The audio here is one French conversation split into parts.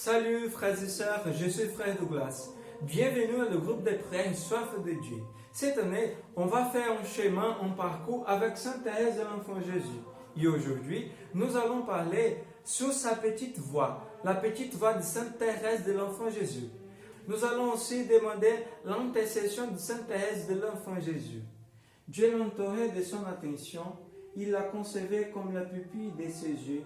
Salut frères et sœurs, je suis frère Douglas. Bienvenue à le groupe de prière Soif de Dieu. Cette année, on va faire un chemin, un parcours avec Sainte Thérèse de l'Enfant Jésus. Et aujourd'hui, nous allons parler sur sa petite voix, la petite voix de Sainte Thérèse de l'Enfant Jésus. Nous allons aussi demander l'intercession de Sainte Thérèse de l'Enfant Jésus. Dieu l'entourait de son attention, il la concevait comme la pupille de ses yeux,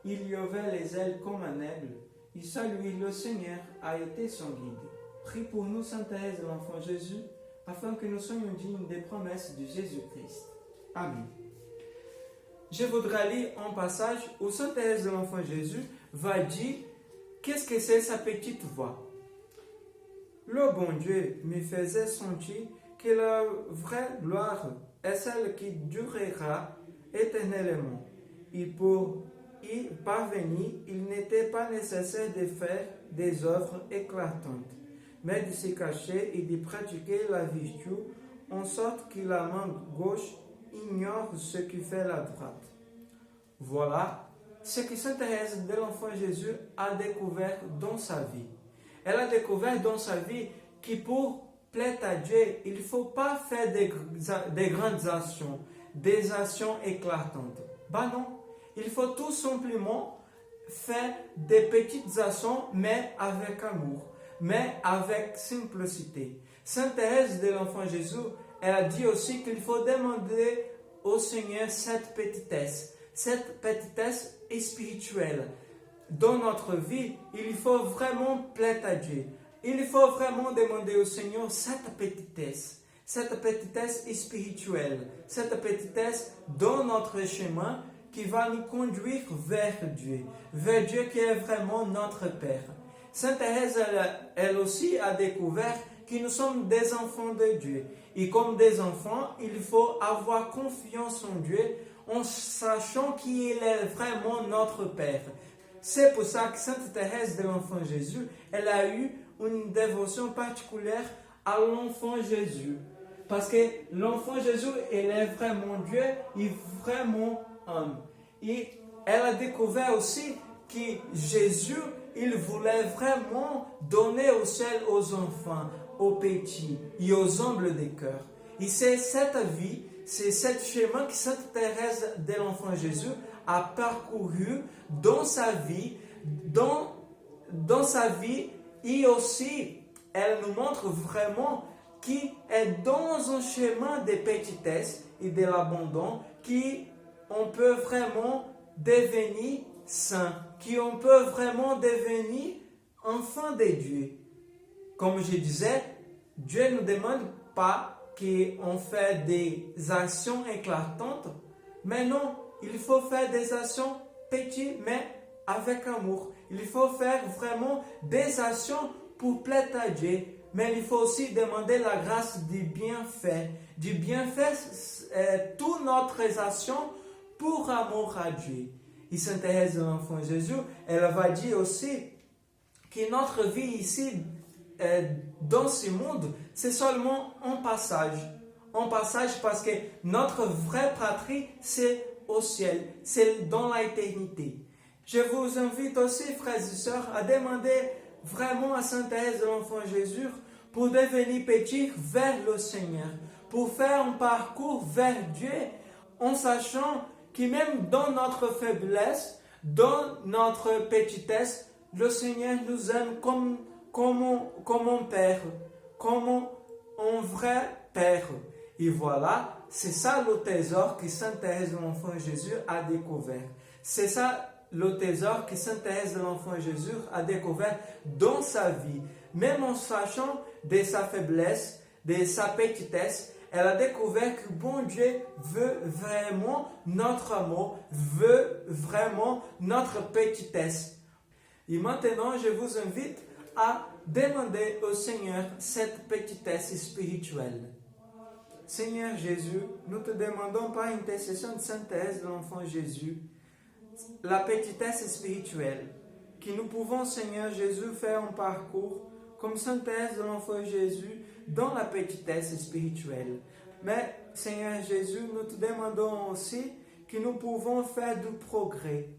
il lui ouvrait les ailes comme un aigle. Et ça, lui, le Seigneur, a été son guide. Prie pour nous, Sainte Thérèse de l'Enfant Jésus, afin que nous soyons dignes des promesses de Jésus-Christ. Amen. Je voudrais lire un passage où Sainte Thérèse de l'Enfant Jésus va dire qu'est-ce que c'est sa petite voix. Le bon Dieu me faisait sentir que la vraie gloire est celle qui durera éternellement. Et pour y parvenir, il n'était pas nécessaire de faire des œuvres éclatantes, mais de se cacher et de pratiquer la vertu en sorte que la main gauche ignore ce que fait la droite. Voilà ce que Sainte Thérèse de l'Enfant Jésus a découvert dans sa vie. Elle a découvert dans sa vie que pour plaire à Dieu, il ne faut pas faire des grandes actions, des actions éclatantes. Ben non. Il faut tout simplement faire des petites actions, mais avec amour, mais avec simplicité. Sainte Thérèse de l'Enfant Jésus, elle a dit aussi qu'il faut demander au Seigneur cette petitesse spirituelle. Dans notre vie, il faut vraiment plaire à Dieu. Il faut vraiment demander au Seigneur cette petitesse spirituelle, cette petitesse dans notre chemin, qui va nous conduire vers Dieu qui est vraiment notre Père. Sainte Thérèse, elle aussi a découvert que nous sommes des enfants de Dieu. Et comme des enfants, il faut avoir confiance en Dieu en sachant qu'il est vraiment notre Père. C'est pour ça que Sainte Thérèse de l'Enfant Jésus, elle a eu une dévotion particulière à l'Enfant Jésus. Parce que l'Enfant Jésus, il est vraiment Dieu et vraiment homme. Et elle a découvert aussi que Jésus, il voulait vraiment donner au ciel aux enfants, aux petits et aux humbles des cœurs. Et c'est cette vie, c'est ce chemin que Sainte Thérèse de l'Enfant Jésus a parcouru dans sa vie, dans sa vie, et aussi elle nous montre vraiment qui est dans un chemin de petitesse et de l'abandon, qui on peut vraiment devenir saint, qu'on peut vraiment devenir enfant de Dieu. Comme je disais, Dieu ne nous demande pas qu'on fait des actions éclatantes, mais non, il faut faire des actions petites, mais avec amour. Il faut faire vraiment des actions pour plaire à Dieu, mais il faut aussi demander la grâce du bienfait. Du bienfait, toutes notre actions pour amour à Dieu. Et Sainte Thérèse de l'Enfant Jésus, elle va dire aussi que notre vie ici, dans ce monde, c'est seulement un passage. Un passage parce que notre vraie patrie, c'est au ciel, c'est dans l'éternité. Je vous invite aussi, frères et sœurs, à demander vraiment à Sainte Thérèse de l'Enfant Jésus pour devenir petit vers le Seigneur, pour faire un parcours vers Dieu en sachant que même dans notre faiblesse, dans notre petitesse, le Seigneur nous aime comme un Père, comme un vrai Père. Et voilà, c'est ça le trésor que Sainte Thérèse de l'Enfant Jésus a découvert. C'est ça le trésor que Sainte Thérèse de l'Enfant Jésus a découvert dans sa vie. Même en sachant de sa faiblesse, de sa petitesse, elle a découvert que bon Dieu veut vraiment notre amour, veut vraiment notre petitesse. Et maintenant, je vous invite à demander au Seigneur cette petitesse spirituelle. Seigneur Jésus, nous te demandons par intercession de Sainte Thérèse de l'Enfant Jésus, la petitesse spirituelle, que nous pouvons, Seigneur Jésus, faire un parcours comme Sainte Thérèse de l'Enfant Jésus, dans la petitesse spirituelle. Mais, Seigneur Jésus, nous te demandons aussi que nous pouvons faire du progrès,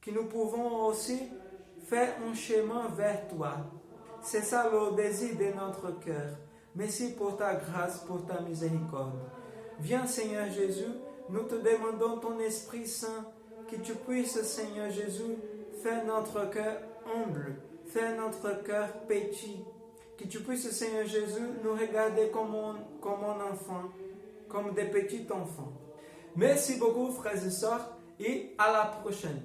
que nous pouvons aussi fait un chemin vers toi. C'est ça le désir de notre cœur. Merci pour ta grâce, pour ta miséricorde. Viens Seigneur Jésus, nous te demandons ton Esprit Saint, que tu puisses Seigneur Jésus faire notre cœur humble, faire notre cœur petit, que tu puisses Seigneur Jésus nous regarder comme un enfant, comme des petits enfants. Merci beaucoup frères et sœurs et à la prochaine.